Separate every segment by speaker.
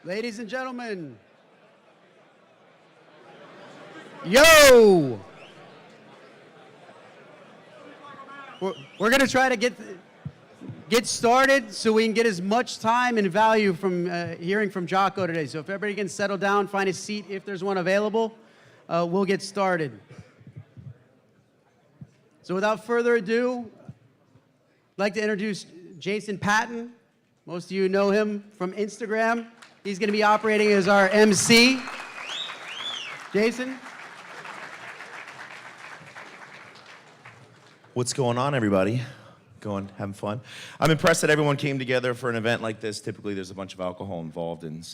Speaker 1: Ladies and gentlemen, yo! We're going to try to get started so we can get as much time and value from hearing from Jocko today. So if everybody can settle down, find a seat if there's one available, we'll get started. So without further ado, I'd like to introduce Jason Patton. Most of you know him from Instagram. He's going to be operating as our MC. Jason?
Speaker 2: What's going on, everybody? Having fun? I'm impressed that everyone came together for an event like this. Typically, there's a bunch of alcohol involved, and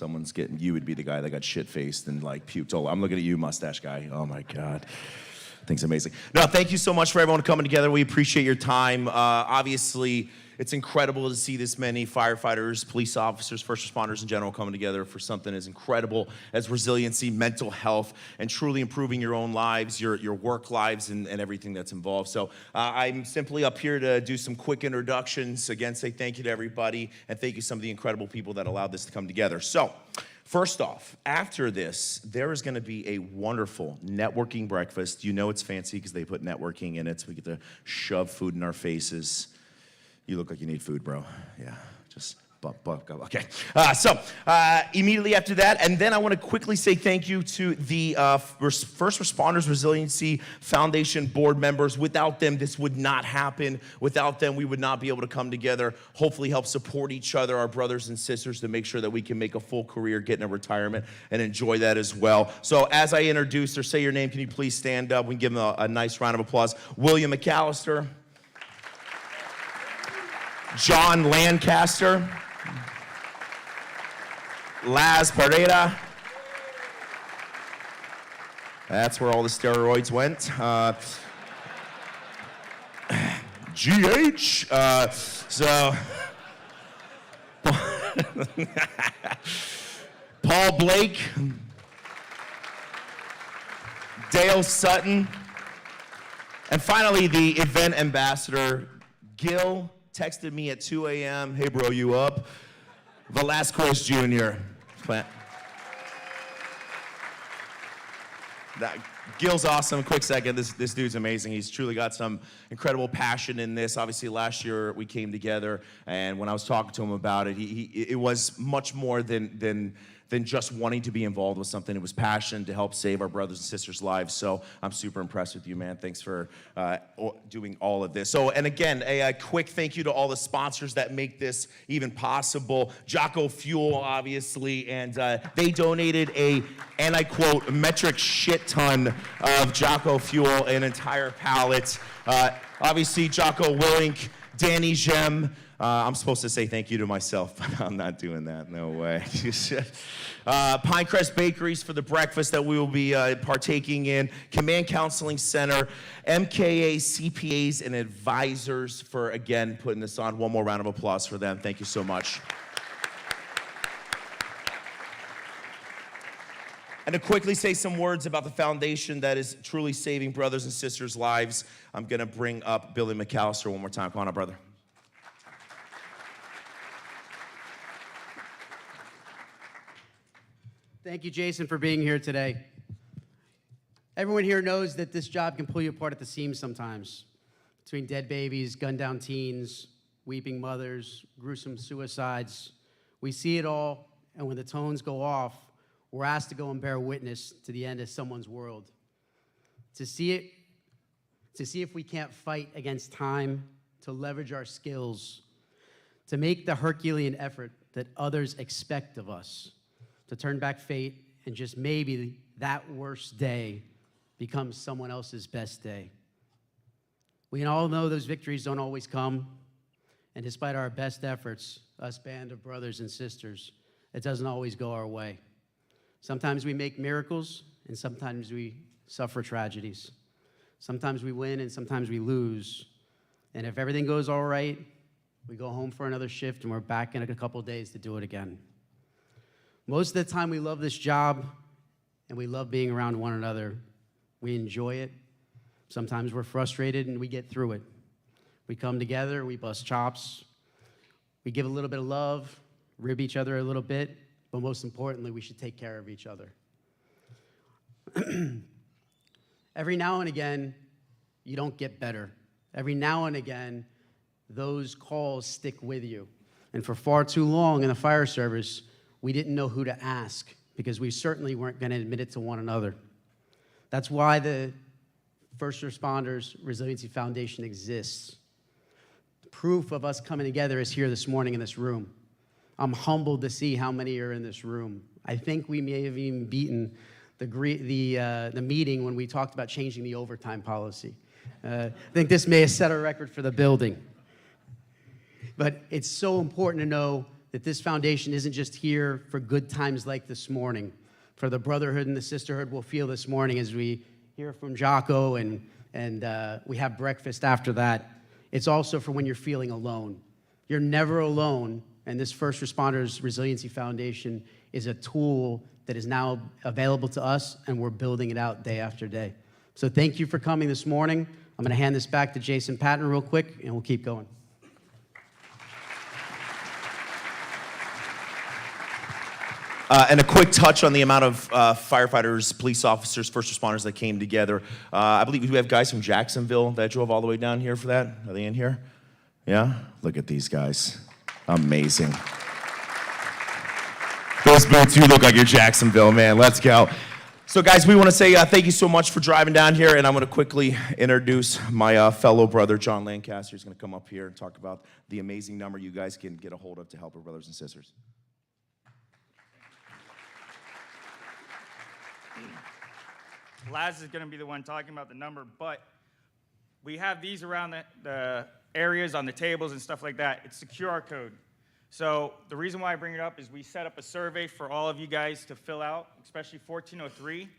Speaker 2: you would be the guy that got shit-faced and like puked all. I'm looking at you, mustache guy. Oh my God. Thing's amazing. No, thank you so much for everyone coming together. We appreciate your time. Obviously, it's incredible to see this many firefighters, police officers, first responders in general coming together for something as incredible as resiliency, mental health, and truly improving your own lives, your work lives, and everything that's involved. So I'm simply up here to do some quick introductions. Again, say thank you to everybody, and thank you to some of the incredible people that allowed this to come together. So first off, after this, there is going to be a wonderful networking breakfast. You know it's fancy because they put networking in it, so we get to shove food in our faces. You look like you need food, bro. Yeah, just buck up. Okay. So immediately after that, and then I want to quickly say thank you to the First Responders Resiliency Foundation board members. Without them, this would not happen. Without them, we would not be able to come together, hopefully help support each other, our brothers and sisters, to make sure that we can make a full career, get into retirement, and enjoy that as well. So as I introduce or say your name, can you please stand up? We can give them a nice round of applause. William McAllister. John Lancaster, Laz Pareda. That's where all the steroids went. GH. Paul Blake, Dale Sutton, and finally the event ambassador, Gil. Texted me at 2 a.m. Hey, bro, you up? Velasquez Jr. Gil's awesome. Quick second. This dude's amazing. He's truly got some incredible passion in this. Obviously, last year we came together, and when I was talking to him about it, it was much more than just wanting to be involved with something. It was passion to help save our brothers and sisters' lives. So I'm super impressed with you, man. Thanks for doing all of this. So, and again, a quick thank you to all the sponsors that make this even possible. Jocko Fuel, obviously, and they donated and I quote, metric shit ton of Jocko Fuel, an entire pallet. Obviously, Jocko Willink, Danny Gem. I'm supposed to say thank you to myself, but I'm not doing that. No way. Pinecrest Bakeries for the breakfast that we will be partaking in. Command Counseling Center. MKA CPAs and advisors for, again, putting this on. One more round of applause for them. Thank you so much. And to quickly say some words about the foundation that is truly saving brothers and sisters' lives, I'm going to bring up Billy McAllister one more time. Come on up, brother.
Speaker 1: Thank you, Jason, for being here today. Everyone here knows that this job can pull you apart at the seams sometimes. Between dead babies, gunned down teens, weeping mothers, gruesome suicides. We see it all, and when the tones go off, we're asked to go and bear witness to the end of someone's world. To see if we can't fight against time, to leverage our skills, to make the Herculean effort that others expect of us, to turn back fate, and just maybe that worst day becomes someone else's best day. We all know those victories don't always come, and despite our best efforts, us band of brothers and sisters, it doesn't always go our way. Sometimes we make miracles, and sometimes we suffer tragedies. Sometimes we win, and sometimes we lose. And if everything goes all right, we go home for another shift, and we're back in a couple days to do it again. Most of the time, we love this job, and we love being around one another. We enjoy it. Sometimes we're frustrated, and we get through it. We come together, we bust chops, we give a little bit of love, rib each other a little bit, but most importantly, we should take care of each other. Every now and again, you don't get better. Every now and again, those calls stick with you. And for far too long in the fire service, we didn't know who to ask because we certainly weren't going to admit it to one another. That's why the First Responders Resiliency Foundation exists. Proof of us coming together is here this morning in this room. I'm humbled to see how many are in this room. I think we may have even beaten the meeting when we talked about changing the overtime policy. I think this may have set a record for the building. But it's so important to know that this foundation isn't just here for good times like this morning, for the brotherhood and the sisterhood we'll feel this morning as we hear from Jocko and we have breakfast after that. It's also for when you're feeling alone. You're never alone, and this First Responders Resiliency Foundation is a tool that is now available to us, and we're building it out day after day. So thank you for coming this morning. I'm going to hand this back to Jason Patton real quick, and we'll keep going.
Speaker 2: And a quick touch on the amount of firefighters, police officers, first responders that came together. I believe we have guys from Jacksonville that drove all the way down here for that. Are they in here? Yeah? Look at these guys. Amazing. Those boots, you look like you're Jacksonville, man. Let's go. So, guys, we want to say thank you so much for driving down here, and I'm going to quickly introduce my fellow brother, John Lancaster. He's going to come up here and talk about the amazing number you guys can get a hold of to help our brothers and sisters.
Speaker 3: Laz is going to be the one talking about the number, but we have these around the areas on the tables and stuff like that. It's the QR code. So the reason why I bring it up is we set up a survey for all of you guys to fill out, especially 1403.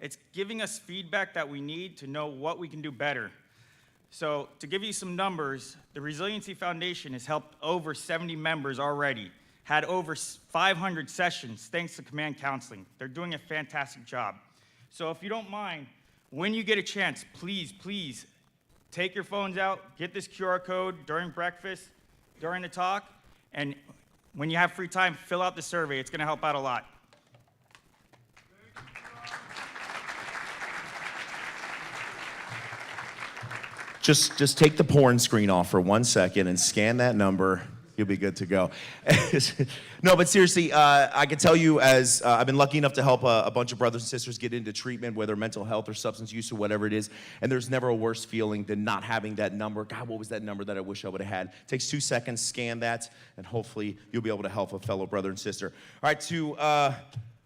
Speaker 3: It's giving us feedback that we need to know what we can do better. So to give you some numbers, the Resiliency Foundation has helped over 70 members already, had over 500 sessions thanks to command counseling. They're doing a fantastic job. So if you don't mind, when you get a chance, please take your phones out, get this QR code during breakfast, during the talk, and when you have free time, fill out the survey. It's going to help out a lot.
Speaker 2: Just take the porn screen off for 1 second and scan that number. You'll be good to go. No, but seriously, I can tell you as I've been lucky enough to help a bunch of brothers and sisters get into treatment, whether mental health or substance use or whatever it is, and there's never a worse feeling than not having that number. God, what was that number that I wish I would have had? It takes 2 seconds, scan that, and hopefully you'll be able to help a fellow brother and sister. All right,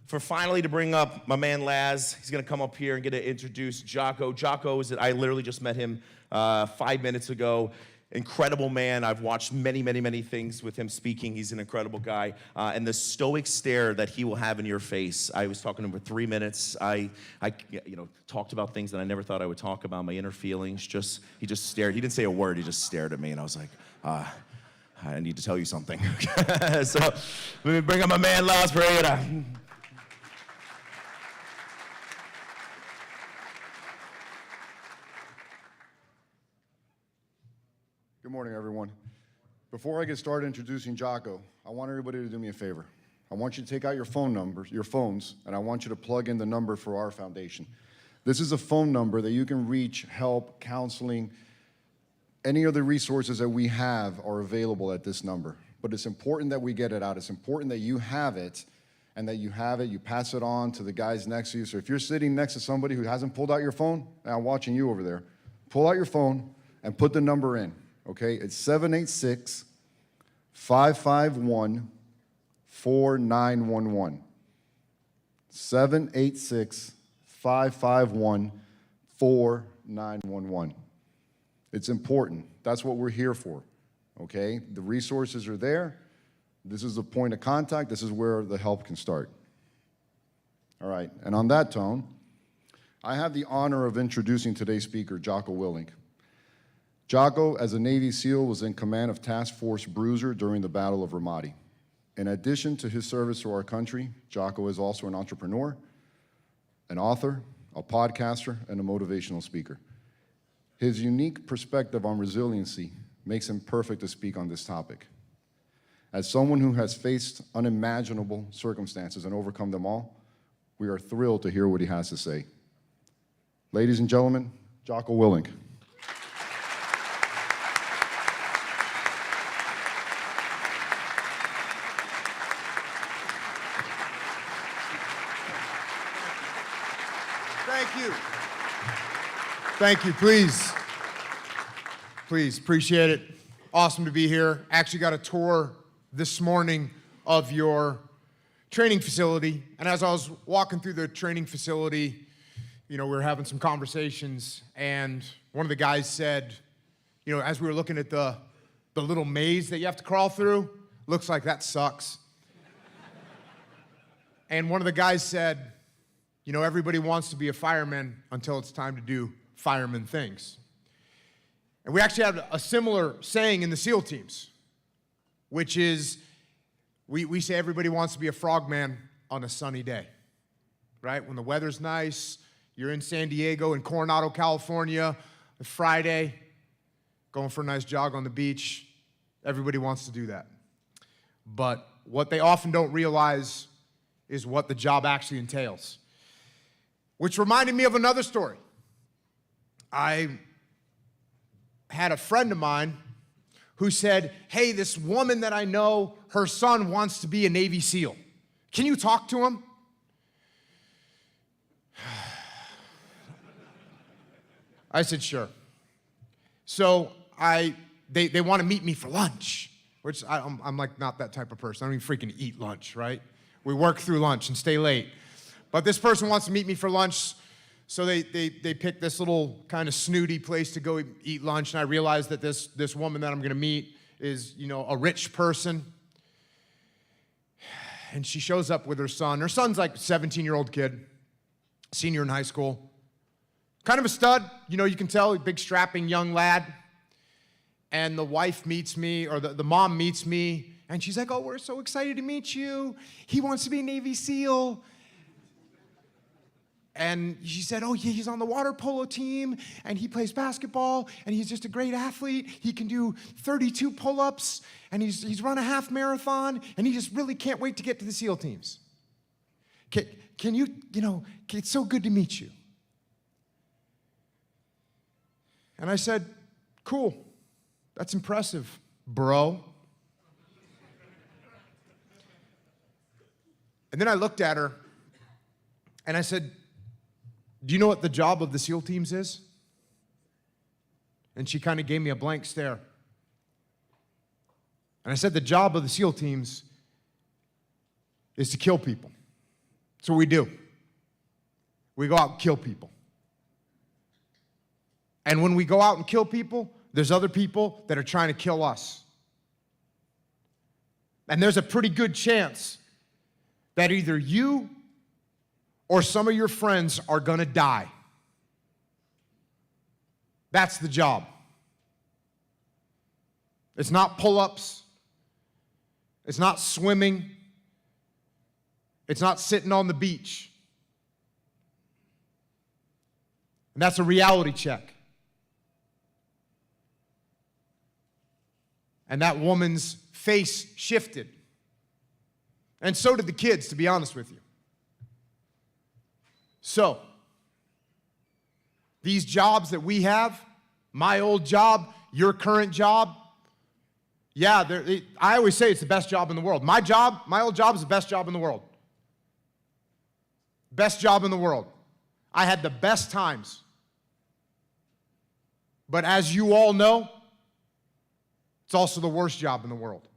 Speaker 2: for finally to bring up my man Laz, he's going to come up here and get to introduce Jocko. Jocko is that I literally just met him 5 minutes ago. Incredible man. I've watched many things with him speaking. He's an incredible guy. And the stoic stare that he will have in your face. I was talking to him for 3 minutes. I talked about things that I never thought I would talk about, my inner feelings. He just stared. He didn't say a word. He just stared at me. And I was like, I need to tell you something. So let me bring up my man, Laz Pereira.
Speaker 4: Good morning, everyone. Before I get started introducing Jocko, I want everybody to do me a favor. I want you to take out your phones, and I want you to plug in the number for our foundation. This is a phone number that you can reach, help, counseling, any other resources that we have are available at this number. But it's important that we get it out. It's important that you have it, and that you have it, you pass it on to the guys next to you. So if you're sitting next to somebody who hasn't pulled out your phone, and I'm watching you over there, pull out your phone and put the number in. Okay, it's 786-551-4911. 786-551-4911. It's important. That's what we're here for, okay? The resources are there. This is the point of contact. This is where the help can start. All right, and on that tone, I have the honor of introducing today's speaker, Jocko Willink. Jocko, as a Navy SEAL, was in command of Task Force Bruiser during the Battle of Ramadi. In addition to his service to our country, Jocko is also an entrepreneur, an author, a podcaster, and a motivational speaker. His unique perspective on resiliency makes him perfect to speak on this topic. As someone who has faced unimaginable circumstances and overcome them all, we are thrilled to hear what he has to say. Ladies and gentlemen, Jocko Willink.
Speaker 5: Thank you. Thank you. Please, appreciate it. Awesome to be here. Actually got a tour this morning of your training facility. And as I was walking through the training facility, we were having some conversations, and one of the guys said, as we were looking at the little maze that you have to crawl through, looks like that sucks. And one of the guys said, everybody wants to be a fireman until it's time to do fireman things. And we actually have a similar saying in the SEAL teams, which is, we say everybody wants to be a frogman on a sunny day, right? When the weather's nice, you're in San Diego, in Coronado, California, a Friday, going for a nice jog on the beach. Everybody wants to do that. But what they often don't realize is what the job actually entails. Which reminded me of another story. I had a friend of mine who said, hey, this woman that I know, her son wants to be a Navy SEAL. Can you talk to him? I said, sure. So they want to meet me for lunch, which I'm like not that type of person. I don't even freaking eat lunch, right? We work through lunch and stay late. But this person wants to meet me for lunch, so they pick this little kind of snooty place to go eat lunch, and I realize that this woman that I'm going to meet is, a rich person. And she shows up with her son. Her son's like a 17-year-old kid, senior in high school. Kind of a stud, you can tell, a big strapping young lad. And the wife meets me, or the mom meets me, and she's like, oh, we're so excited to meet you. He wants to be a Navy SEAL. And she said, oh, yeah, he's on the water polo team, and he plays basketball, and he's just a great athlete. He can do 32 pull-ups, and he's run a half marathon, and he just really can't wait to get to the SEAL teams. Can you, it's so good to meet you. And I said, cool, that's impressive, bro. And then I looked at her, and I said, do you know what the job of the SEAL teams is? And she kind of gave me a blank stare. And I said, the job of the SEAL teams is to kill people. That's what we do. We go out and kill people. And when we go out and kill people, there's other people that are trying to kill us. And there's a pretty good chance that either you or some of your friends are going to die. That's the job. It's not pull-ups. It's not swimming. It's not sitting on the beach. And that's a reality check. And that woman's face shifted. And so did the kids, to be honest with you. So, these jobs that we have, my old job, your current job, yeah, I always say it's the best job in the world. My old job is the best job in the world. Best job in the world. I had the best times. But as you all know, it's also the worst job in the world.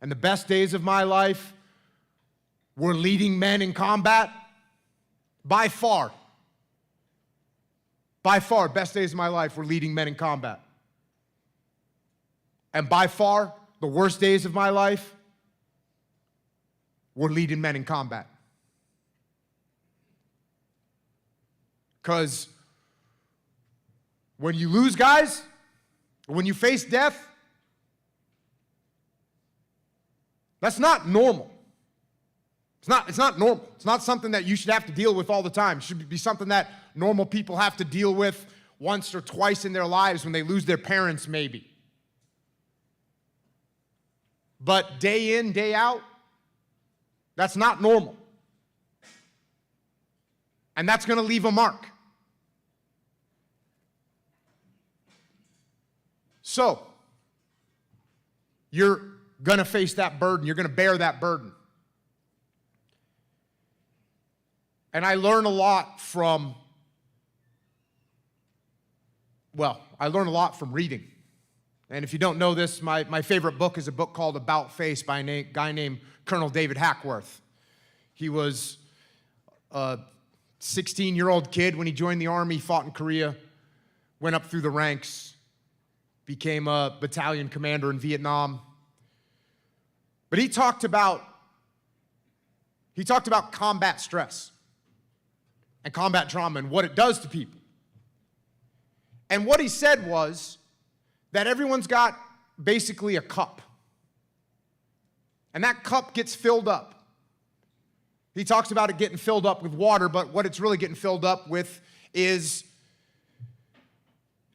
Speaker 5: And the best days of my life were leading men in combat. By far, best days of my life were leading men in combat. And by far, the worst days of my life were leading men in combat. Because when you lose guys, when you face death, that's not normal. It's not normal. It's not something that you should have to deal with all the time. It should be something that normal people have to deal with once or twice in their lives when they lose their parents, maybe. But day in, day out, that's not normal. And that's going to leave a mark. So, you're going to face that burden. You're going to bear that burden. And I learn a lot from, reading. And if you don't know this, my favorite book is a book called About Face by a guy named Colonel David Hackworth. He was a 16-year-old kid when he joined the Army, fought in Korea, went up through the ranks, became a battalion commander in Vietnam. But he talked about combat stress and combat trauma and what it does to people. And what he said was that everyone's got basically a cup. And that cup gets filled up. He talks about it getting filled up with water, but what it's really getting filled up with is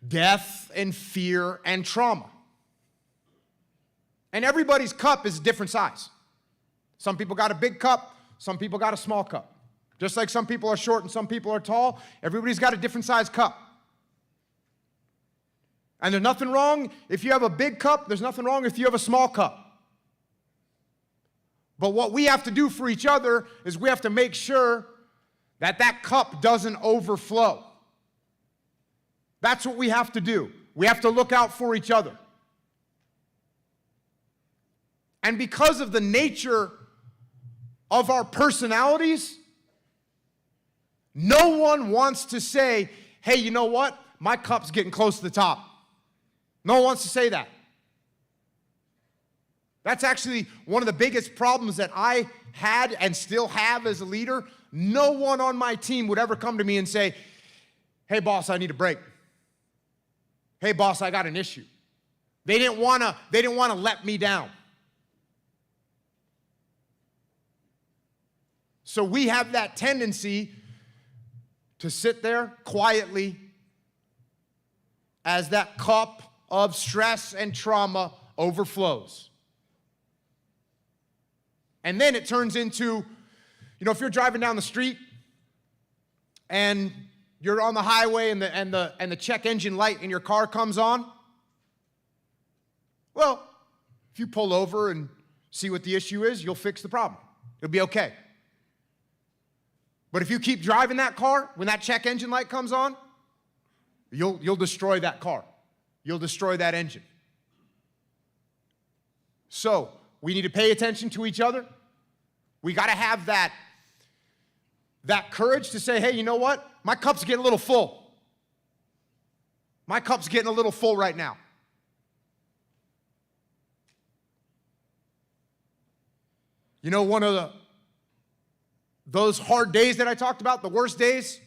Speaker 5: death and fear and trauma. And everybody's cup is a different size. Some people got a big cup, some people got a small cup. Just like some people are short and some people are tall, everybody's got a different size cup. And there's nothing wrong if you have a big cup, there's nothing wrong if you have a small cup. But what we have to do for each other is we have to make sure that that cup doesn't overflow. That's what we have to do. We have to look out for each other. And because of the nature of our personalities, no one wants to say, hey, you know what? My cup's getting close to the top. No one wants to say that. That's actually one of the biggest problems that I had and still have as a leader. No one on my team would ever come to me and say, hey, boss, I need a break. Hey, boss, I got an issue. They didn't want to let me down. So we have that tendency to sit there quietly as that cup of stress and trauma overflows. And then it turns into, if you're driving down the street and you're on the highway and the check engine light in your car comes on, well, if you pull over and see what the issue is, you'll fix the problem. It'll be okay. But if you keep driving that car, when that check engine light comes on, you'll destroy that car. You'll destroy that engine. So, we need to pay attention to each other. We got to have that courage to say, hey, you know what? My cup's getting a little full. My cup's getting a little full right now. One of those hard days that I talked about, the worst days,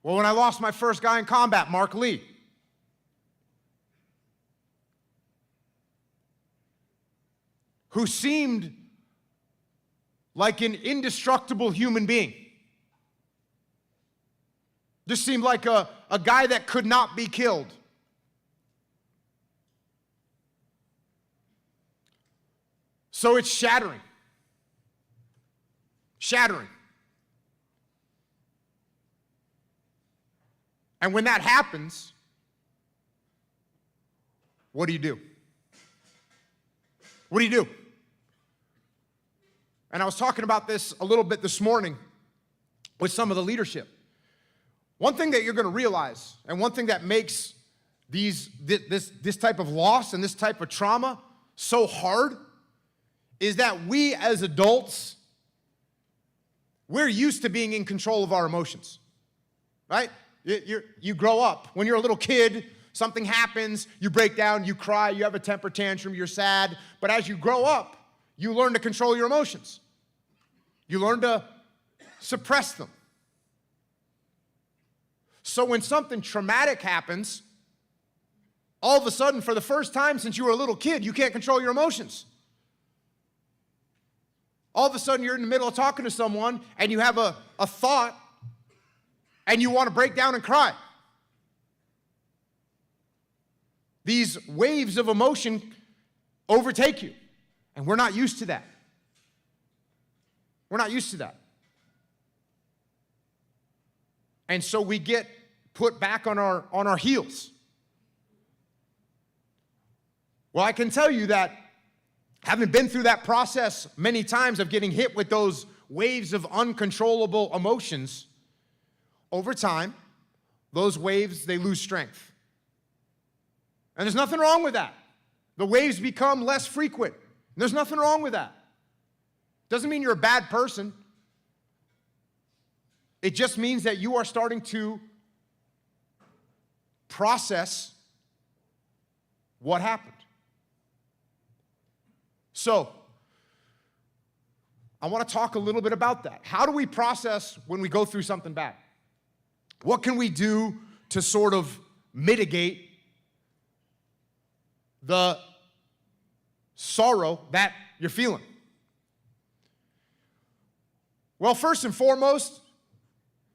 Speaker 5: well, when I lost my first guy in combat, Mark Lee. Who seemed like an indestructible human being. Just seemed like a guy that could not be killed. So it's shattering. Shattering. And when that happens, what do you do? What do you do? And I was talking about this a little bit this morning with some of the leadership. One thing that you're going to realize, and one thing that makes this type of loss and this type of trauma so hard, is that we as adults, we're used to being in control of our emotions, right? You grow up. When you're a little kid, something happens, you break down, you cry, you have a temper tantrum, you're sad. But as you grow up, you learn to control your emotions. You learn to suppress them. So when something traumatic happens, all of a sudden, for the first time since you were a little kid, you can't control your emotions. All of a sudden, you're in the middle of talking to someone, and you have a thought, and you want to break down and cry. these waves of emotion overtake you. And we're not used to that. We're not used to that. And so we get put back on our heels. Well, I can tell you that having been through that process many times of getting hit with those waves of uncontrollable emotions, over time, those waves, they lose strength. And there's nothing wrong with that. The waves become less frequent. There's nothing wrong with that. Doesn't mean you're a bad person. It just means that you are starting to process what happened. So, I want to talk a little bit about that. How do we process when we go through something bad? What can we do to sort of mitigate the sorrow that you're feeling? Well, first and foremost,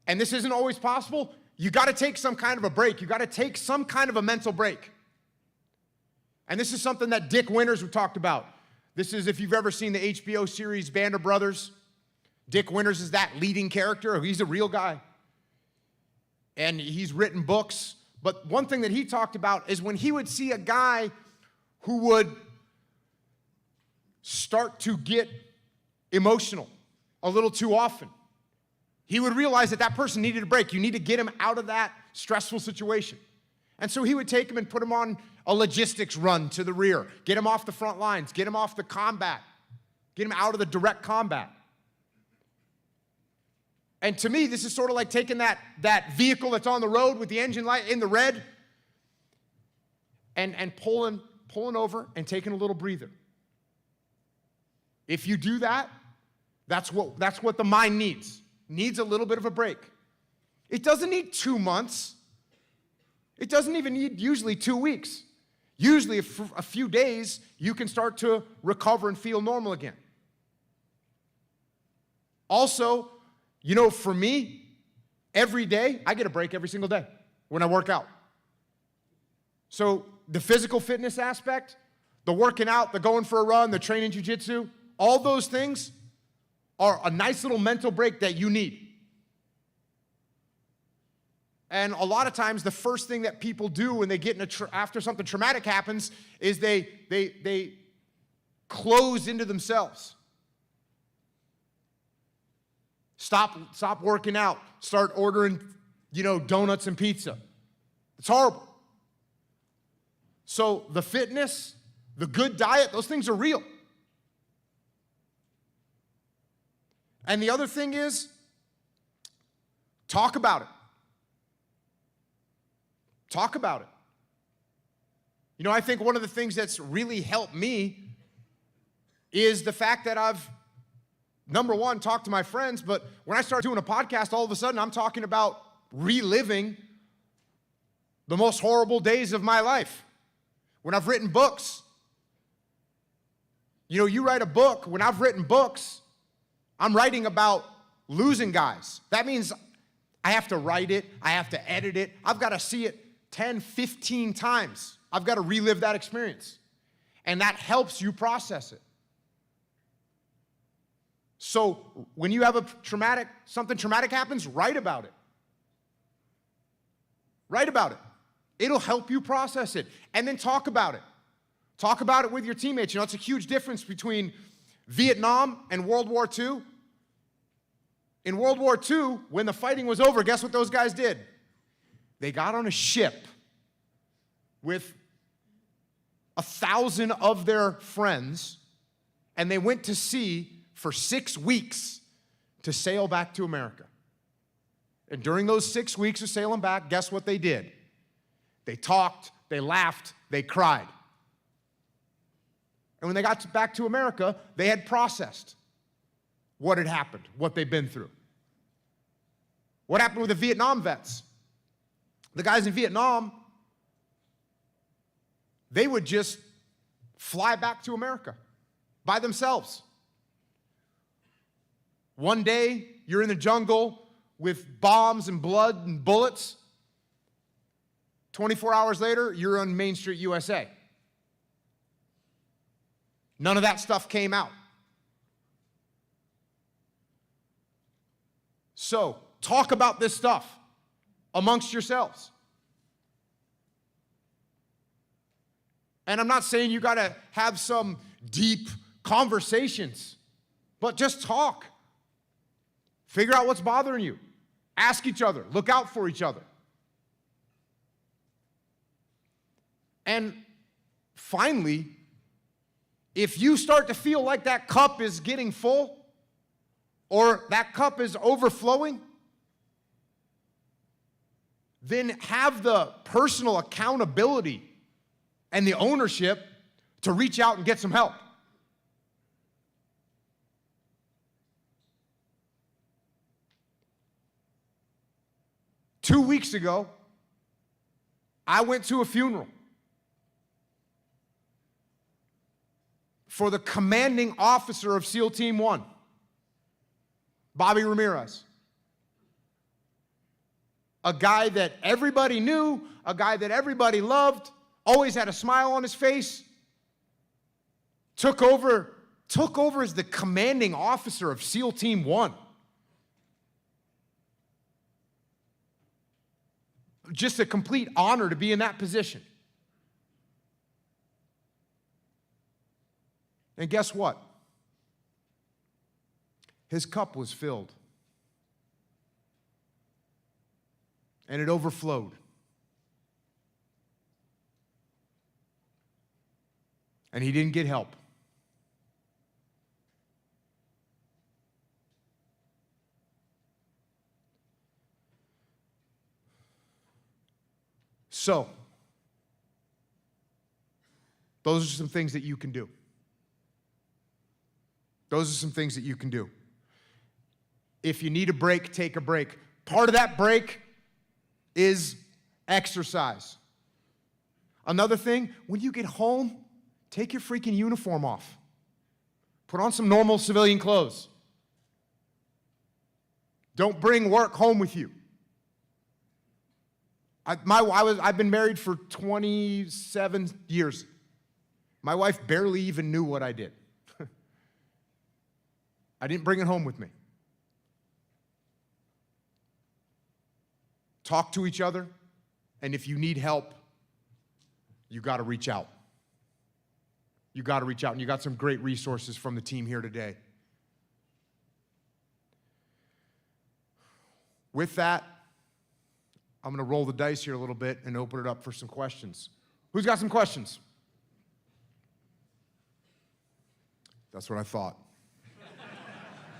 Speaker 5: and this isn't always possible, you got to take some kind of a break. You got to take some kind of a mental break. And this is something that Dick Winters talked about. This is, if you've ever seen the HBO series Band of Brothers, Dick Winters is that leading character. He's a real guy. And he's written books. But one thing that he talked about is when he would see a guy who would start to get emotional a little too often, he would realize that that person needed a break. You need to get him out of that stressful situation. And so he would take him and put him on a logistics run to the rear, get him off the front lines, get him off the combat, get him out of the direct combat. And to me, this is sort of like taking that vehicle that's on the road with the engine light in the red and pulling over and taking a little breather. If you do that, that's what the mind needs. Needs a little bit of a break. It doesn't need 2 months. It doesn't even need usually 2 weeks. Usually a few days, you can start to recover and feel normal again. Also, for me, every day, I get a break every single day when I work out. So the physical fitness aspect, the working out, the going for a run, the training jiu-jitsu, all those things are a nice little mental break that you need. And a lot of times, the first thing that people do when they get after something traumatic happens is they close into themselves. Stop working out. Start ordering, donuts and pizza. It's horrible. So the fitness, the good diet, those things are real. And the other thing is, talk about it. Talk about it. I think one of the things that's really helped me is the fact that I've, number one, talked to my friends, but when I started doing a podcast, all of a sudden I'm talking about reliving the most horrible days of my life. When I've written books, you write a book. When I've written books, I'm writing about losing guys. That means I have to write it, I have to edit it, I've got to see it 10, 15 times. I've got to relive that experience. And that helps you process it. So when you have something traumatic happens, write about it. Write about it. It'll help you process it. And then talk about it. Talk about it with your teammates. It's a huge difference between Vietnam and World War II. In World War II, when the fighting was over, guess what those guys did? They got on a ship with 1,000 of their friends, and they went to sea for 6 weeks to sail back to America. And during those 6 weeks of sailing back, guess what they did? They talked, they laughed, they cried. And when they got back to America, they had processed what had happened, what they'd been through. What happened with the Vietnam vets? The guys in Vietnam, they would just fly back to America by themselves. One day, you're in the jungle with bombs and blood and bullets. 24 hours later, you're on Main Street, USA. None of that stuff came out. So, talk about this stuff amongst yourselves. And I'm not saying you got to have some deep conversations, but just talk. Figure out what's bothering you. Ask each other. Look out for each other. And finally, if you start to feel like that cup is getting full or that cup is overflowing, then have the personal accountability and the ownership to reach out and get some help. Two weeks ago, I went to a funeral for the commanding officer of SEAL Team 1, Bobby Ramirez. A guy that everybody knew, a guy that everybody loved, always had a smile on his face, took over as the commanding officer of SEAL Team 1. Just a complete honor to be in that position. And guess what? His cup was filled. And it overflowed. And he didn't get help. So, those are some things that you can do. Those are some things that you can do. If you need a break, take a break. Part of that break is exercise. Another thing, when you get home, take your freaking uniform off. Put on some normal civilian clothes. Don't bring work home with you. I've been married for 27 years. My wife barely even knew what I did. I didn't bring it home with me. Talk to each other, and if you need help, you got to reach out. You got to reach out, and you got some great resources from the team here today. With that, I'm going to roll the dice here a little bit and open it up for some questions. Who's got some questions? That's what I thought.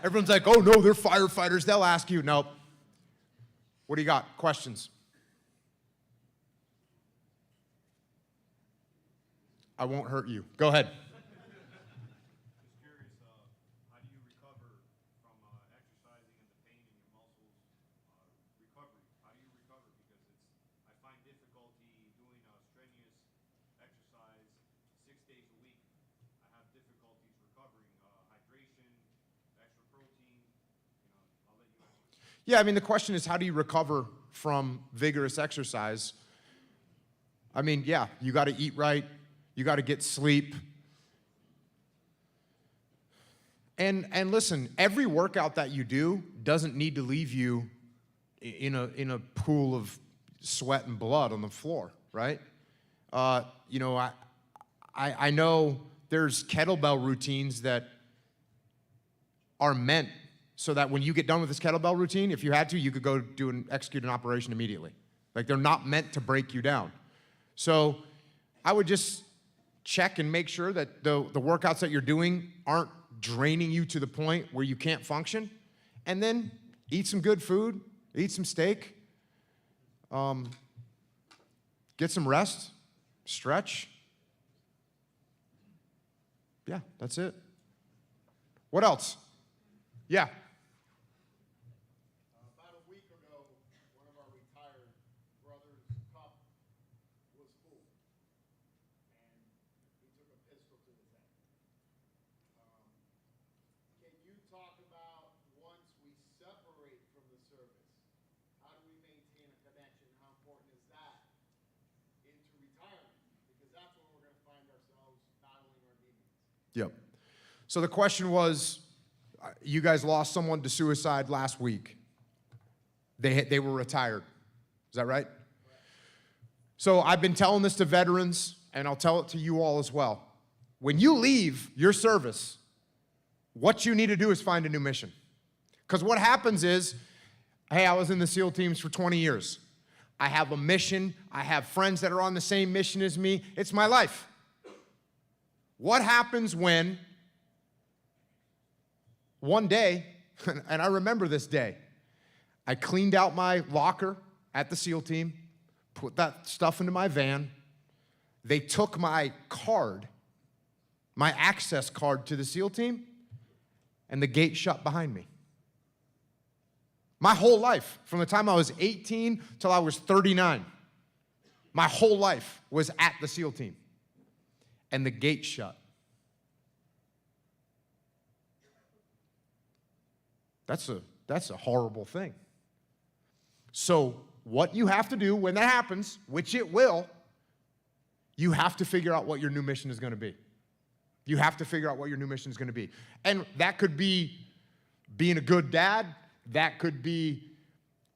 Speaker 5: Everyone's like, oh no, they're firefighters. They'll ask you. Nope. What do you got? Questions? I won't hurt you. Go ahead.
Speaker 6: Just curious, how do you recover from exercising and the pain in your muscles? Recovery. How do you recover? Because I find difficulty doing strenuous exercise 6 days a week. I have difficulties recovering. Hydration, extra protein. I'll let you answer.
Speaker 5: Yeah, I mean, the question is, how do you recover from vigorous exercise? I mean, yeah, you got to eat right. You got to get sleep. And listen, every workout that you do doesn't need to leave you in a pool of sweat and blood on the floor, right? I know there's kettlebell routines that are meant so that when you get done with this kettlebell routine, if you had to, you could go execute an operation immediately. Like, they're not meant to break you down. So I would just check and make sure that the workouts that you're doing aren't draining you to the point where you can't function. And then eat some good food, eat some steak, get some rest, stretch. Yeah, that's it. What else? Yeah.
Speaker 4: About a week ago, one of our retired brothers' cup was full, and he took a pistol to his head. Can you talk about, once we separate from the service, how do we maintain a connection? How important is that
Speaker 5: Yep. So the question was, you guys lost someone to suicide last week. They were retired. Is that right? So I've been telling this to veterans, and I'll tell it to you all as well. When you leave your service, what you need to do is find a new mission. Because what happens is, hey, I was in the SEAL teams for 20 years. I have a mission. I have friends that are on the same mission as me. It's my life. What happens when one day, and I remember this day, I cleaned out my locker at the SEAL team, put that stuff into my van. They took my card, my access card to the SEAL team, and the gate shut behind me. My whole life, from the time I was 18 till I was 39, my whole life was at the SEAL team, and the gate shut. That's a horrible thing. So what you have to do when that happens, which it will, you have to figure out what your new mission is going to be. You have to figure out what your new mission is going to be. And that could be being a good dad. That could be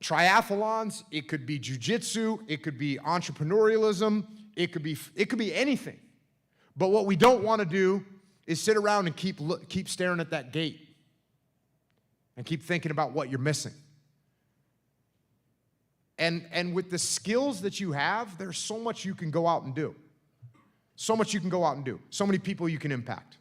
Speaker 5: triathlons. It could be jujitsu. It could be entrepreneurialism. It could be anything. But what we don't want to do is sit around and keep staring at that gate and keep thinking about what you're missing. And with the skills that you have, there's so much you can go out and do. So much you can go out and do. So many people you can impact.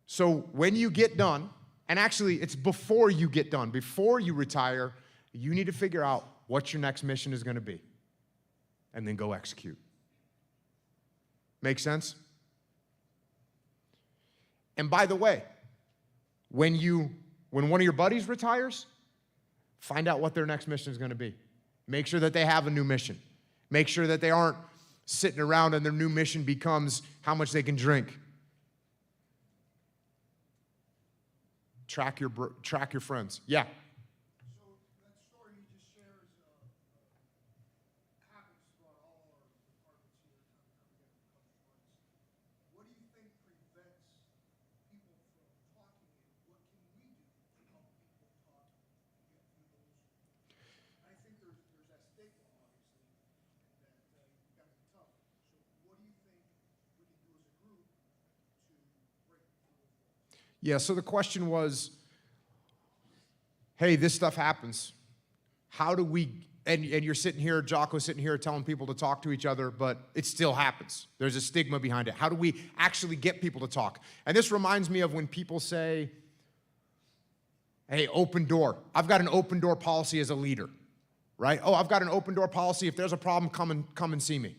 Speaker 5: So when you get done, and actually it's before you get done, before you retire, you need to figure out what your next mission is going to be. And then go execute. Make sense? And by the way, when one of your buddies retires, find out what their next mission is going to be. Make sure that they have a new mission. Make sure that they aren't sitting around and their new mission becomes how much they can drink. Track your friends. Yeah.
Speaker 7: So that story you just shared happens throughout all our departments here. What do you think prevents people from talking, and what can we do to help people talk and get through those? I think there's that stigma, obviously, that you've got to be tough. So what do you think we can do as a group to break through those walls?
Speaker 5: Yeah, so the question was, hey, this stuff happens. How do we, and you're sitting here, Jocko's sitting here telling people to talk to each other, but it still happens. There's a stigma behind it. How do we actually get people to talk? And this reminds me of when people say, hey, open door. I've got an open door policy as a leader, right? Oh, I've got an open door policy. If there's a problem, come and see me.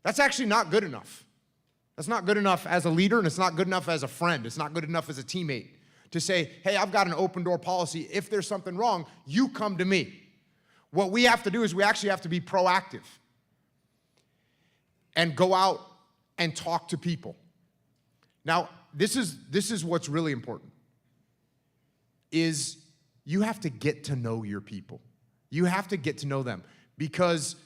Speaker 5: That's actually not good enough. That's not good enough as a leader, and it's not good enough as a friend. It's not good enough as a teammate to say, hey, I've got an open door policy. If there's something wrong, you come to me. What we have to do is we actually have to be proactive and go out and talk to people. Now, this is what's really important, is you have to get to know your people. You have to get to know them, because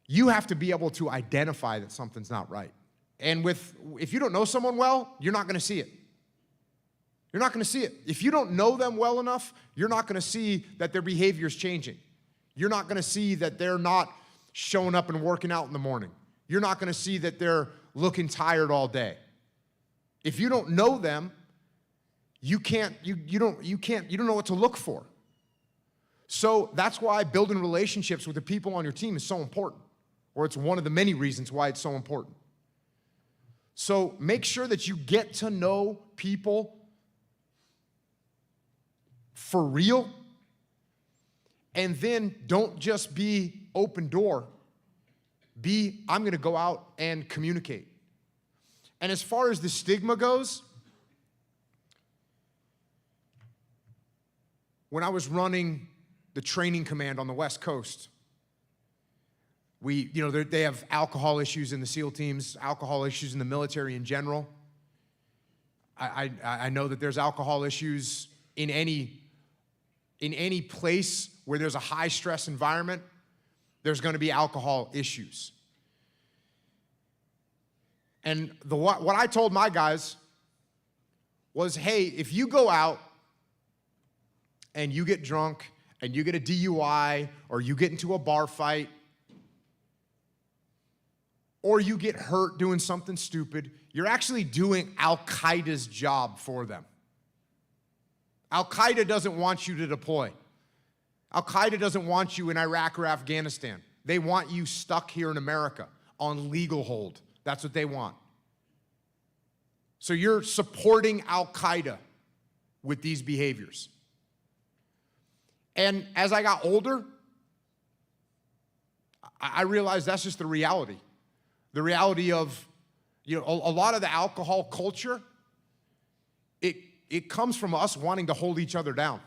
Speaker 5: you have to be able to identify that something's not right. And if you don't know someone well, you're not going to see it. You're not going to see it. If you don't know them well enough, you're not going to see that their behavior is changing. You're not going to see that they're not showing up and working out in the morning. You're not going to see that they're looking tired all day. If you don't know them, you don't know what to look for. So that's why building relationships with the people on your team is so important, or it's one of the many reasons why it's so important. So make sure that you get to know people for real, and then don't just be open door. I'm going to go out and communicate. And as far as the stigma goes, when I was running the training command on the West Coast, they have alcohol issues in the SEAL teams, alcohol issues in the military in general. I know that there's alcohol issues in any place where there's a high stress environment. There's going to be alcohol issues. And what I told my guys was, hey, if you go out and you get drunk and you get a DUI or you get into a bar fight or you get hurt doing something stupid, you're actually doing Al-Qaeda's job for them. Al-Qaeda doesn't want you to deploy. Al-Qaeda doesn't want you in Iraq or Afghanistan. They want you stuck here in America on legal hold. That's what they want. So you're supporting Al-Qaeda with these behaviors. And as I got older, I realized that's just the reality. The reality of, a lot of the alcohol culture, it comes from us wanting to hold each other down.